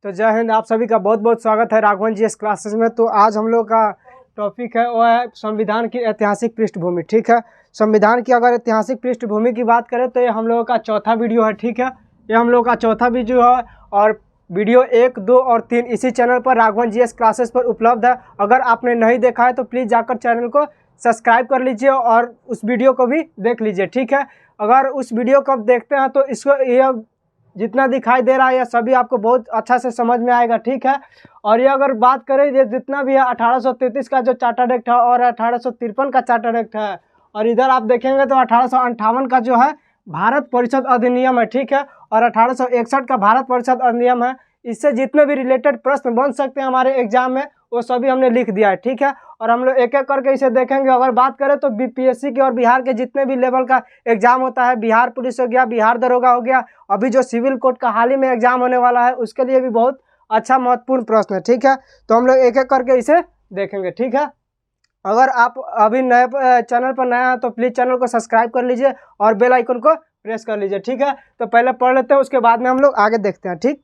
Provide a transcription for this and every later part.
तो जय हिंद। आप सभी का बहुत बहुत स्वागत है राघवन जी एस क्लासेस में। तो आज हम लोग का टॉपिक है वो है संविधान की ऐतिहासिक पृष्ठभूमि। ठीक है, संविधान की अगर ऐतिहासिक पृष्ठभूमि की बात करें तो ये हम लोगों का चौथा वीडियो है। ठीक है, ये हम लोग का चौथा वीडियो है और वीडियो 1, 2 और 3 इसी चैनल पर राघवन जी एस क्लासेस पर उपलब्ध है। अगर आपने नहीं देखा है तो प्लीज़ जाकर चैनल को सब्सक्राइब कर लीजिए और उस वीडियो को भी देख लीजिए। ठीक है, अगर उस वीडियो को आप देखते हैं तो इसको यह जितना दिखाई दे रहा है यह सभी आपको बहुत अच्छा से समझ में आएगा। ठीक है, और ये अगर बात करें ये जितना भी है 1833 का जो चार्टर्ड एक्ट है और 1853 का चार्टर्ड एक्ट है, और इधर आप देखेंगे तो 1858 का जो है भारत परिषद अधिनियम है। ठीक है, और 1861 का भारत परिषद अधिनियम है। इससे जितने भी रिलेटेड प्रश्न बन सकते हैं हमारे एग्जाम में वो सभी हमने लिख दिया है। ठीक है, और हम लोग एक एक करके इसे देखेंगे। अगर बात करें तो बीपीएससी के और बिहार के जितने भी लेवल का एग्जाम होता है, बिहार पुलिस हो गया, बिहार दरोगा हो गया, अभी जो सिविल कोर्ट का हाल ही में एग्जाम होने वाला है उसके लिए भी बहुत अच्छा महत्वपूर्ण प्रश्न है। ठीक है, तो हम लोग एक एक करके इसे देखेंगे। ठीक है, अगर आप अभी नए चैनल पर नया है तो प्लीज़ चैनल को सब्सक्राइब कर लीजिए और बेल आइकन को प्रेस कर लीजिए। ठीक है, तो पहले पढ़ लेते हैं, उसके बाद में हम लोग आगे देखते हैं। ठीक,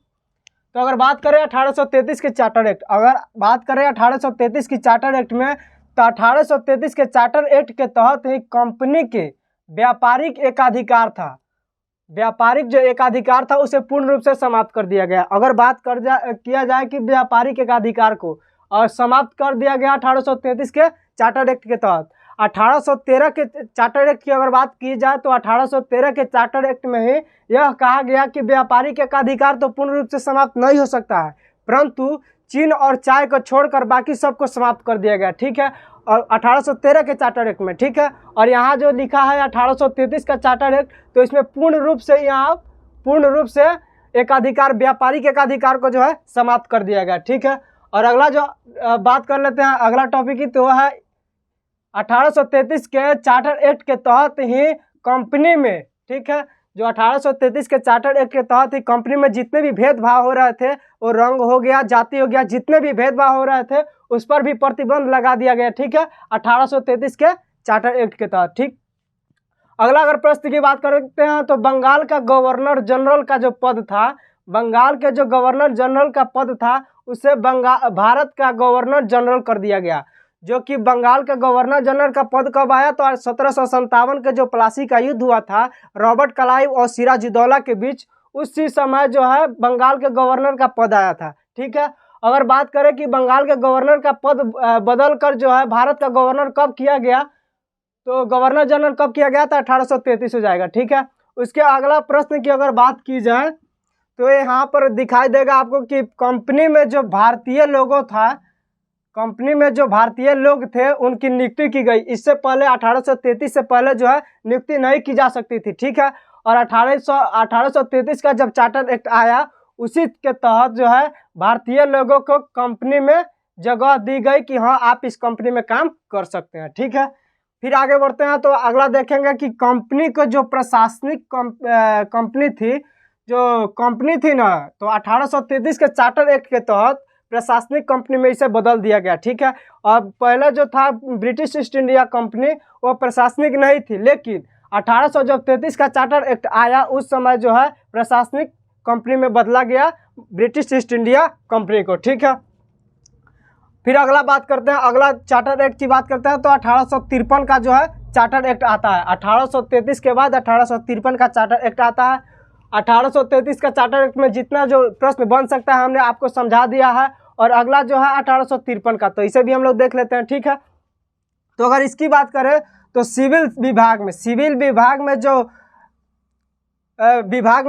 तो अगर बात करें 1833 के चार्टर एक्ट, अगर बात करें 1833 की चार्टर एक्ट में, तो 1833 के चार्टर एक्ट के तहत ही कंपनी के व्यापारिक एकाधिकार था, व्यापारिक जो एकाधिकार था उसे पूर्ण रूप से समाप्त कर दिया गया। अगर बात किया जाए कि व्यापारिक एकाधिकार को और समाप्त कर दिया गया 1833 के चार्टर एक्ट के तहत। 1813 के चार्टर एक्ट की अगर बात की जाए तो 1813 के चार्टर एक्ट में ही यह कहा गया कि व्यापारिक एकाधिकार तो पूर्ण रूप से समाप्त नहीं हो सकता है, परंतु चीन और चाय को छोड़कर बाकी सबको समाप्त कर दिया गया। ठीक है, और 1813 के चार्टर एक्ट में। ठीक है, और यहाँ जो लिखा है 1833 का चार्टर एक्ट, तो इसमें पूर्ण रूप से एकाधिकार, व्यापारिक एकाधिकार को जो है समाप्त कर दिया गया। ठीक है, और अगला जो बात कर लेते हैं अगला टॉपिक की, तो है 1833 के चार्टर एक्ट के तहत ही कंपनी में, ठीक है, जो 1833 के चार्टर एक्ट के तहत ही कंपनी में जितने भी भेदभाव हो रहे थे, वो रंग हो गया, जाति हो गया, जितने भी भेदभाव हो रहे थे उस पर भी प्रतिबंध लगा दिया गया। ठीक है, 1833 के चार्टर एक्ट के तहत। ठीक, अगला अगर प्रश्न की बात करते हैं तो बंगाल का गवर्नर जनरल का जो पद था, बंगाल के जो गवर्नर जनरल का पद था उसे भारत का गवर्नर जनरल कर दिया गया। जो कि बंगाल का गवर्नर जनरल का पद कब आया, तो 1757 के जो प्लासी का युद्ध हुआ था रॉबर्ट क्लाइव और सिराजुद्दौला के बीच, उसी समय जो है बंगाल के गवर्नर का पद आया था। ठीक है, अगर बात करें कि बंगाल के गवर्नर का पद बदल कर जो है भारत का गवर्नर कब किया गया, तो गवर्नर जनरल कब किया गया था, 1833 हो जाएगा। ठीक है, उसके अगला प्रश्न की अगर बात की जाए तो यहाँ पर दिखाई देगा आपको कि कंपनी में जो भारतीय लोग थे उनकी नियुक्ति की गई। इससे पहले 1833 से पहले जो है नियुक्ति नहीं की जा सकती थी। ठीक है, और 1833 का जब चार्टर एक्ट आया उसी के तहत जो है भारतीय लोगों को कंपनी में जगह दी गई कि हाँ आप इस कंपनी में काम कर सकते हैं। ठीक है, फिर आगे बढ़ते हैं तो अगला देखेंगे कि कंपनी को जो प्रशासनिक कंपनी थी ना, तो 1833 के चार्टर एक्ट के तहत प्रशासनिक कंपनी में इसे बदल दिया गया। ठीक है, और पहले जो था ब्रिटिश ईस्ट इंडिया कंपनी वो प्रशासनिक नहीं थी, लेकिन 1833 का चार्टर एक्ट आया उस समय जो है प्रशासनिक कंपनी में बदला गया ब्रिटिश ईस्ट इंडिया कंपनी को। ठीक है, फिर अगला बात करते हैं, अगला चार्टर एक्ट की बात करते हैं तो 1853 का जो है चार्टर एक्ट आता है। 1833 के बाद 1853 का चार्टर एक्ट आता है। 1833 का चार्टर एक्ट में जितना जो प्रश्न बन सकता है हमने आपको समझा दिया है, और अगला जो है 1853 का, तो इसे भी हम लोग देख लेते हैं। ठीक है, तो अगर इसकी बात करें तो सिविल विभाग में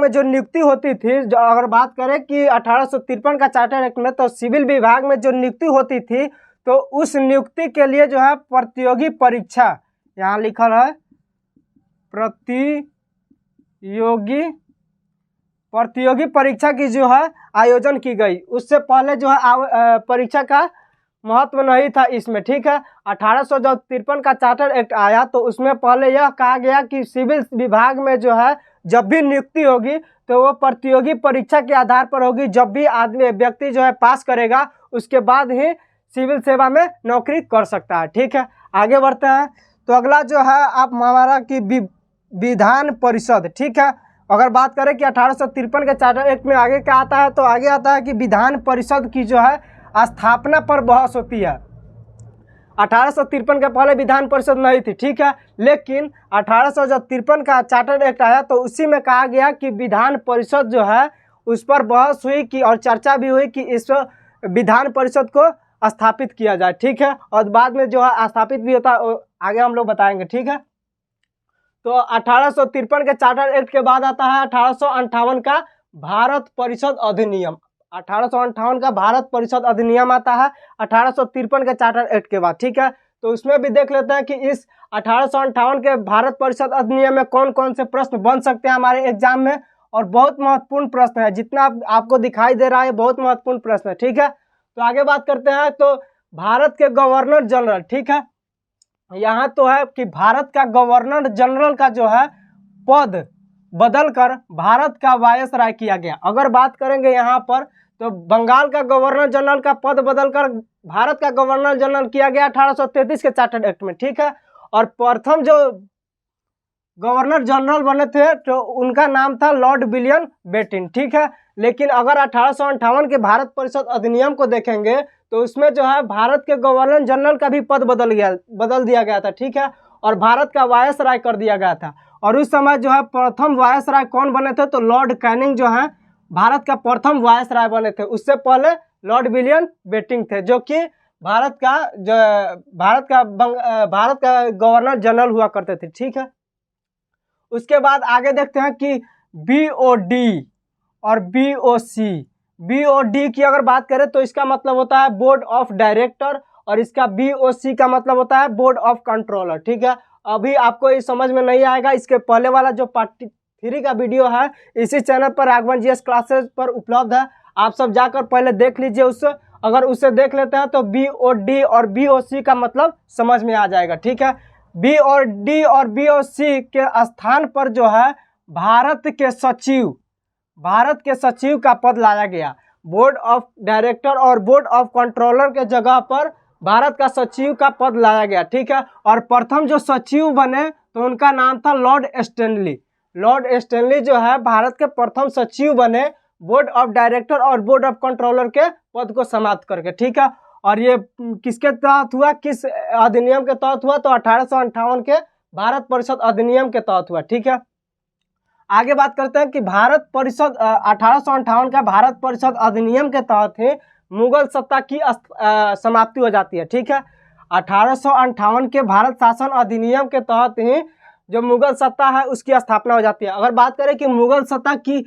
जो नियुक्ति होती थी, जो अगर बात करें कि 1853 का चार्टर एक्ट में, तो सिविल विभाग में जो नियुक्ति होती थी तो उस नियुक्ति के लिए जो है प्रतियोगी परीक्षा, यहाँ लिखल है प्रतियोगी परीक्षा की जो है आयोजन की गई। उससे पहले जो है परीक्षा का महत्व नहीं था इसमें। ठीक है, 1853 का चार्टर एक्ट आया तो उसमें पहले यह कहा गया कि सिविल विभाग में जो है जब भी नियुक्ति होगी तो वो प्रतियोगी परीक्षा के आधार पर होगी। जब भी व्यक्ति जो है पास करेगा उसके बाद ही सिविल सेवा में नौकरी कर सकता है। ठीक है, आगे बढ़ते हैं तो अगला जो है आप हमारा कि विधान परिषद। ठीक है, अगर बात करें कि 1853 के चार्टर एक्ट में आगे क्या आता है, तो आगे आता है कि विधान परिषद की जो है स्थापना पर बहस होती है। 1853 के पहले विधान परिषद नहीं थी, ठीक है, लेकिन 1853 का चार्टर एक्ट आया तो उसी में कहा गया कि विधान परिषद जो है उस पर बहस हुई कि और चर्चा भी हुई कि इस विधान परिषद को स्थापित किया जाए, ठीक है, और बाद में जो है स्थापित भी होता है, आगे हम लोग बताएंगे, ठीक है। तो 1853 के चार्टर एक्ट के बाद आता है 1858 का भारत परिषद अधिनियम। 1858 का भारत परिषद अधिनियम आता है 1853 के चार्टर एक्ट के बाद, ठीक है। तो उसमें भी देख लेते हैं कि इस 1858 के भारत परिषद अधिनियम में कौन कौन से प्रश्न बन सकते हैं हमारे एग्जाम में, और बहुत महत्वपूर्ण प्रश्न है, जितना आपको दिखाई दे रहा है बहुत महत्वपूर्ण प्रश्न है, ठीक है। तो आगे बात करते हैं, तो भारत के गवर्नर जनरल, ठीक है, यहाँ तो है कि भारत का गवर्नर जनरल का जो है पद बदलकर भारत का वायसराय किया गया। अगर बात करेंगे यहाँ पर तो बंगाल का गवर्नर जनरल का पद बदलकर भारत का गवर्नर जनरल किया गया 1833 के चार्टर एक्ट में, ठीक है। और प्रथम जो गवर्नर जनरल बने थे तो उनका नाम था लॉर्ड विलियम बेंटिक, ठीक है। लेकिन अगर 1858 के भारत परिषद अधिनियम को देखेंगे तो उसमें जो है भारत के गवर्नर जनरल का भी पद बदल दिया गया था, ठीक है, और भारत का वायसराय कर दिया गया था। और उस समय जो है प्रथम वायसराय कौन बने थे, तो लॉर्ड कैनिंग जो है भारत का प्रथम वायसराय बने थे। उससे पहले लॉर्ड विलियम बेंटिक थे, जो कि भारत का गवर्नर जनरल हुआ करते थे, ठीक है। उसके बाद आगे देखते हैं कि BOD और BOC। BOD की अगर बात करें तो इसका मतलब होता है बोर्ड ऑफ डायरेक्टर, और इसका BOC का मतलब होता है बोर्ड ऑफ कंट्रोलर, ठीक है। अभी आपको ये समझ में नहीं आएगा, इसके पहले वाला जो पार्ट 3 का वीडियो है इसी चैनल पर राघवन GS क्लासेस पर उपलब्ध है, आप सब जाकर पहले देख लीजिए उससे। अगर उसे देख लेते हैं तो BOD और BOC का मतलब समझ में आ जाएगा, ठीक है। BOD और BOC के स्थान पर जो है भारत के सचिव का पद लाया गया। बोर्ड ऑफ डायरेक्टर और बोर्ड ऑफ कंट्रोलर के जगह पर भारत का सचिव का पद लाया गया, ठीक है। और प्रथम जो सचिव बने तो उनका नाम था लॉर्ड स्टैनली। लॉर्ड स्टैनली जो है भारत के प्रथम सचिव बने बोर्ड ऑफ डायरेक्टर और बोर्ड ऑफ कंट्रोलर के पद को समाप्त करके, ठीक है। और ये किसके तहत हुआ, किस अधिनियम के तहत हुआ, तो 1858 के भारत परिषद अधिनियम के तहत हुआ, ठीक है। आगे बात करते हैं कि भारत परिषद 1858 का भारत परिषद अधिनियम के तहत ही मुगल सत्ता की समाप्ति हो जाती है, ठीक है। 1858 के भारत शासन अधिनियम के तहत ही जो मुगल सत्ता है उसकी स्थापना हो जाती है। अगर बात करें कि मुगल सत्ता की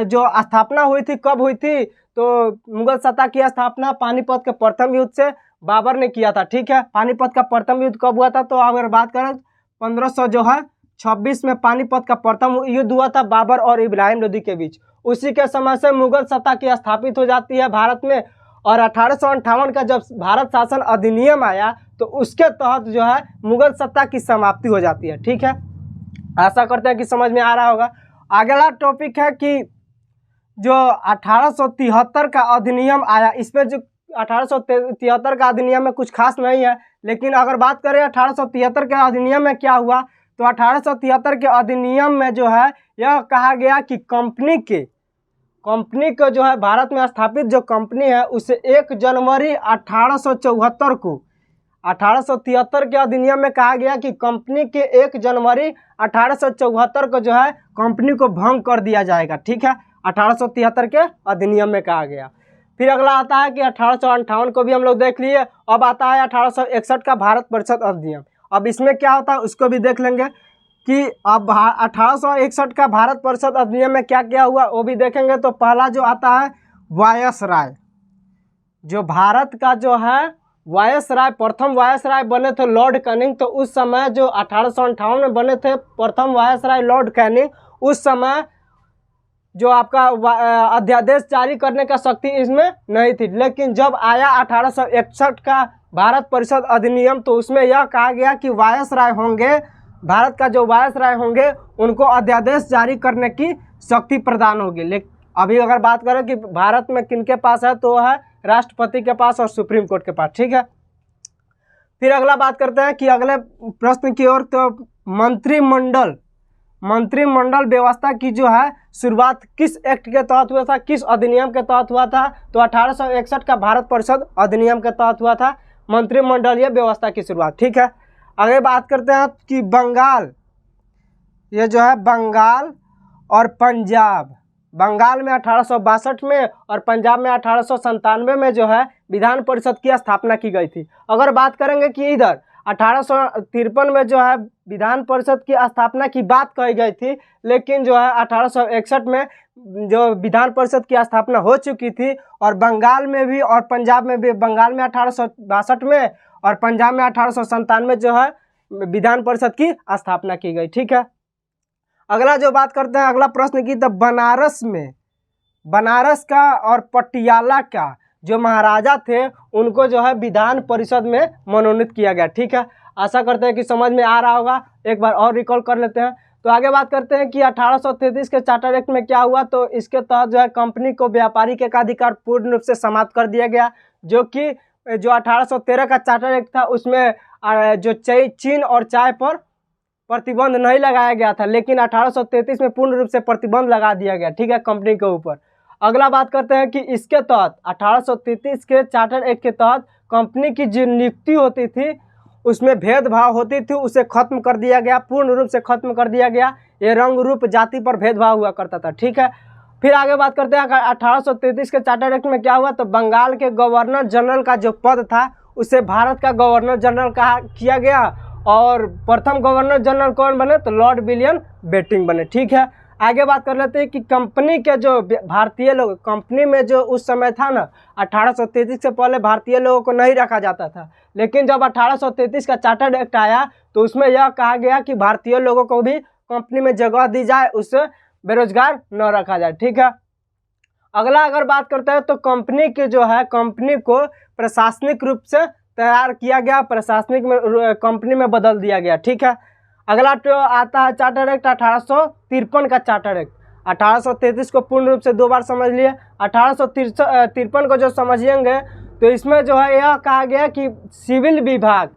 जो स्थापना हुई थी, कब हुई थी, तो मुगल सत्ता की स्थापना पानीपत के प्रथम युद्ध से बाबर ने किया था, ठीक है। पानीपत का प्रथम युद्ध कब हुआ था, तो अगर बात करें 1526 में पानीपत का प्रथम युद्ध हुआ था बाबर और इब्राहिम लोदी के बीच। उसी के समय से मुगल सत्ता की स्थापित हो जाती है भारत में। और 1858 का जब भारत शासन अधिनियम आया तो उसके तहत जो है मुगल सत्ता की समाप्ति हो जाती है, ठीक है। आशा करते हैं कि समझ में आ रहा होगा। अगला टॉपिक है कि जो 1873 का अधिनियम आया, इसमें जो 1873 का अधिनियम में कुछ खास नहीं है, लेकिन अगर बात करें 1873 के अधिनियम में क्या हुआ, तो 1873 के अधिनियम में जो है यह कहा गया कि कंपनी को जो है भारत में स्थापित जो कंपनी है उसे 1 जनवरी 1874 को 1873 के अधिनियम में कहा गया कि कंपनी के 1 जनवरी 1874 को जो है कंपनी को भंग कर दिया जाएगा, ठीक है। 1873 के अधिनियम में कहा गया। फिर अगला आता है कि 1858 को भी हम लोग देख लिए। अब आता है 1861 का भारत परिषद अधिनियम। अब इसमें क्या होता है उसको भी देख लेंगे कि अब 1861 का भारत परिषद अधिनियम में क्या क्या हुआ वो भी देखेंगे। तो पहला जो आता है वायसराय, जो भारत का जो है वायसराय, प्रथम वायसराय बने थे लॉर्ड कैनिंग। तो उस समय जो 1858 में बने थे प्रथम वायसराय लॉर्ड कैनिंग, उस समय जो आपका अध्यादेश जारी करने का शक्ति इसमें नहीं थी। लेकिन जब आया 1861 का भारत परिषद अधिनियम तो उसमें यह कहा गया कि वायसराय होंगे, भारत का जो वायसराय होंगे उनको अध्यादेश जारी करने की शक्ति प्रदान होगी। लेकिन अभी अगर बात करें कि भारत में किनके पास है, तो है राष्ट्रपति के पास और सुप्रीम कोर्ट के पास, ठीक है। फिर अगला बात करते हैं कि अगले प्रश्न की ओर, तो मंत्रिमंडल व्यवस्था की जो है शुरुआत किस एक्ट के तहत हुआ था, किस अधिनियम के तहत हुआ था? तो 1861 का भारत परिषद अधिनियम के तहत हुआ था मंत्रिमंडलीय व्यवस्था की शुरुआत। ठीक है, आगे बात करते हैं कि बंगाल, ये जो है बंगाल और पंजाब, बंगाल में 1862 में और पंजाब में 1897 में जो है विधान परिषद की स्थापना की गई थी। अगर बात करेंगे कि इधर 1853 में जो है विधान परिषद की स्थापना की बात कही गई थी, लेकिन जो है 1861 में जो विधान परिषद की स्थापना हो चुकी थी, और बंगाल में भी और पंजाब में भी, बंगाल में 1862 में और पंजाब में 1897 में जो है विधान परिषद की स्थापना की गई। ठीक है, अगला जो बात करते हैं, अगला प्रश्न की, तो बनारस में, बनारस का और पटियाला का जो महाराजा थे उनको जो है विधान परिषद में मनोनीत किया गया। ठीक है, आशा करते हैं कि समझ में आ रहा होगा, एक बार और रिकॉल कर लेते हैं। तो आगे बात करते हैं कि 1833 के चार्टर एक्ट में क्या हुआ, तो इसके तहत जो है कंपनी को व्यापारिक एकाधिकार पूर्ण रूप से समाप्त कर दिया गया, जो कि जो 1813 का चार्टर एक्ट था उसमें जो चीन और चाय पर प्रतिबंध नहीं लगाया गया था, लेकिन 1833 में पूर्ण रूप से प्रतिबंध लगा दिया गया। ठीक है, कंपनी के ऊपर। अगला बात करते हैं कि इसके तहत 1833 के चार्टर एक्ट के तहत कंपनी की जो नियुक्ति होती थी उसमें भेदभाव होती थी, उसे खत्म कर दिया गया, पूर्ण रूप से खत्म कर दिया गया। ये रंग रूप जाति पर भेदभाव हुआ करता था। ठीक है, फिर आगे बात करते हैं 1833 के चार्टर एक्ट में क्या हुआ, तो बंगाल के गवर्नर जनरल का जो पद था उसे भारत का गवर्नर जनरल किया गया, और प्रथम गवर्नर जनरल कौन बने, तो लॉर्ड विलियम बेंटिंक बने। ठीक है, आगे बात कर लेते हैं कि कंपनी के जो भारतीय लोग, कंपनी में जो उस समय था ना, 1833 से पहले भारतीय लोगों को नहीं रखा जाता था, लेकिन जब 1833 का चार्टर्ड एक्ट आया तो उसमें यह कहा गया कि भारतीय लोगों को भी कंपनी में जगह दी जाए, उससे बेरोजगार न रखा जाए। ठीक है, अगला अगर बात करते हैं तो कंपनी के जो है, कंपनी को प्रशासनिक रूप से तैयार किया गया, प्रशासनिक में कंपनी में बदल दिया गया। ठीक है, अगला तो आता है चार्टर एक्ट 1853 का चार्टर एक्ट। 1833 को पूर्ण रूप से दो बार समझ लिए, 1853 को जो समझेंगे तो इसमें जो है यह कहा गया कि सिविल विभाग,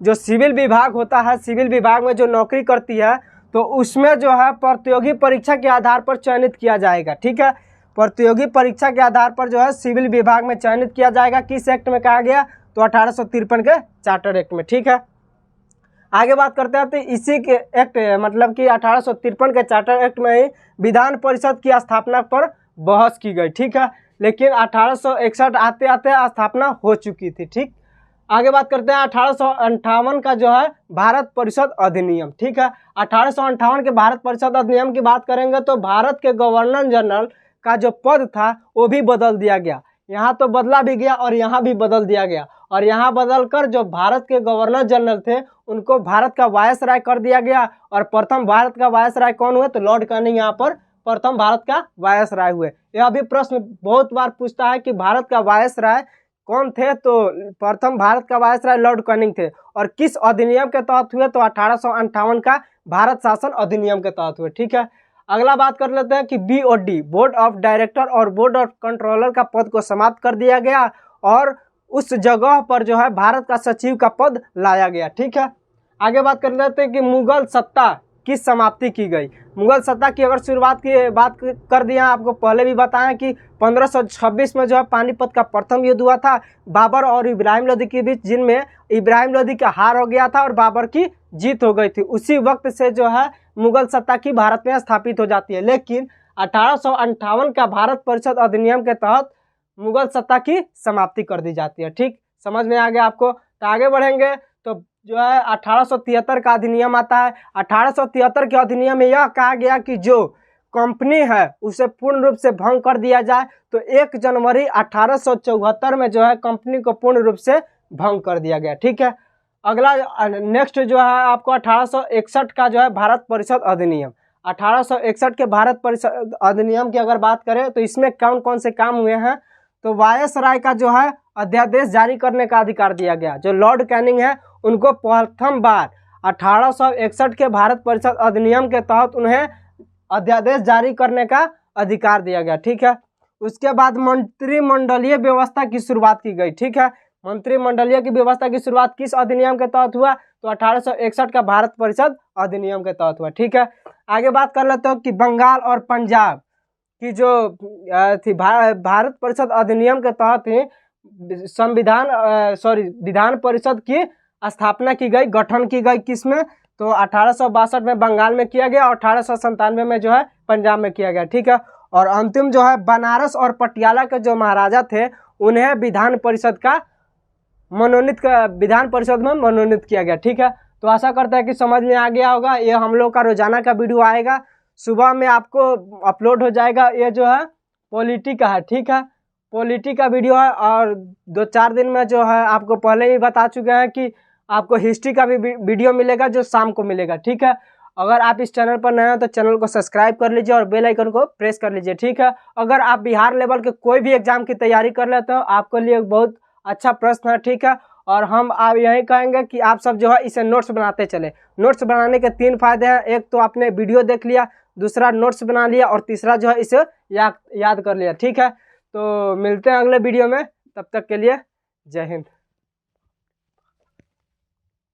जो सिविल विभाग होता है, सिविल विभाग में जो नौकरी करती है तो उसमें जो है प्रतियोगी परीक्षा के आधार पर चयनित किया जाएगा। ठीक है, प्रतियोगी परीक्षा के आधार पर जो है सिविल विभाग में चयनित किया जाएगा। किस एक्ट में कहा गया, तो 1853 के चार्टर एक्ट में। ठीक है, आगे बात करते हैं तो इसी के एक्ट, मतलब कि 1853 के चार्टर एक्ट में ही विधान परिषद की स्थापना पर बहस की गई। ठीक है, लेकिन 1861 आते आते स्थापना हो चुकी थी। ठीक, आगे बात करते हैं 1858 का जो है भारत परिषद अधिनियम। ठीक है, 1858 के भारत परिषद अधिनियम की बात करेंगे तो भारत के गवर्नर जनरल का जो पद था वो भी बदल दिया गया। यहाँ तो बदला भी गया और यहाँ भी बदल दिया गया, और यहाँ बदलकर जो भारत के गवर्नर जनरल थे उनको भारत का वायसराय कर दिया गया, और प्रथम भारत का वायसराय कौन हुए, तो लॉर्ड कैनिंग यहाँ पर प्रथम भारत का वायसराय हुए। यह भी प्रश्न बहुत बार पूछता है कि भारत का वायसराय कौन थे, तो प्रथम भारत का वायसराय लॉर्ड कैनिंग थे, और किस अधिनियम के तहत हुए, तो 1858 का भारत शासन अधिनियम के तहत हुए। ठीक है, अगला बात कर लेते हैं कि BOD, बोर्ड ऑफ डायरेक्टर और बोर्ड ऑफ कंट्रोलर का पद को समाप्त कर दिया गया, और उस जगह पर जो है भारत का सचिव का पद लाया गया। ठीक है, आगे बात कर लेते हैं कि मुगल सत्ता की समाप्ति की गई। मुगल सत्ता की अगर शुरुआत की बात कर दिया, आपको पहले भी बताया कि 1526 में जो है पानीपत का प्रथम युद्ध हुआ था बाबर और इब्राहिम लोदी के बीच, जिनमें इब्राहिम लोदी का हार हो गया था और बाबर की जीत हो गई थी। उसी वक्त से जो है मुगल सत्ता की भारत में स्थापित हो जाती है, लेकिन 1858 का भारत परिषद अधिनियम के तहत मुगल सत्ता की समाप्ति कर दी जाती है। ठीक, समझ में आ गया आपको। तो आगे बढ़ेंगे तो जो है 1873 का अधिनियम आता है। 1873 के अधिनियम में यह कहा गया कि जो कंपनी है उसे पूर्ण रूप से भंग कर दिया जाए, तो 1 जनवरी 1874 में जो है कंपनी को पूर्ण रूप से भंग कर दिया गया। ठीक है, अगला नेक्स्ट जो है आपको 1861 का जो है भारत परिषद अधिनियम। 1861 के भारत परिषद अधिनियम की अगर बात करें तो इसमें कौन कौन से काम हुए हैं, तो वायसराय का जो है अध्यादेश जारी करने का अधिकार दिया गया। जो लॉर्ड कैनिंग है उनको प्रथम बार 1861 के भारत परिषद अधिनियम के तहत उन्हें अध्यादेश जारी करने का अधिकार दिया गया। ठीक है, उसके बाद मंत्रिमंडलीय व्यवस्था की शुरुआत की गई। ठीक है, मंत्रिमंडलीय की व्यवस्था की शुरुआत किस अधिनियम के तहत हुआ? तो 1861 का भारत परिषद अधिनियम के तहत हुआ। ठीक है, आगे बात कर लेते हो कि बंगाल और पंजाब की जो थी भारत परिषद अधिनियम के तहत ही विधान परिषद की स्थापना की गई, गठन की गई किसमें? तो 1862 में बंगाल में किया गया और 1897 में जो है पंजाब में किया गया। ठीक है, और अंतिम जो है बनारस और पटियाला के जो महाराजा थे उन्हें विधान परिषद में मनोनीत किया गया। ठीक है, तो आशा करता है कि समझ में आ गया होगा। ये हम लोग का रोजाना का वीडियो आएगा, सुबह में आपको अपलोड हो जाएगा। ये जो है पॉलिटी का है। ठीक है, पॉलिटी का वीडियो है और 2-4 दिन में जो है आपको पहले ही बता चुके हैं कि आपको हिस्ट्री का भी वीडियो मिलेगा जो शाम को मिलेगा। ठीक है, अगर आप इस चैनल पर नए हो तो चैनल को सब्सक्राइब कर लीजिए और बेल आइकन को प्रेस कर लीजिए। ठीक है, अगर आप बिहार लेवल के कोई भी एग्जाम की तैयारी कर लेते हो आपके लिए बहुत अच्छा प्रश्न है। ठीक है, और हम आप यही कहेंगे कि आप सब जो है इसे नोट्स बनाते चले। नोट्स बनाने के 3 फायदे हैं, एक तो आपने वीडियो देख लिया, दूसरा नोट्स बना लिया और तीसरा जो है इसे याद कर लिया। ठीक है, तो मिलते हैं अगले वीडियो में, तब तक के लिए जय हिंद।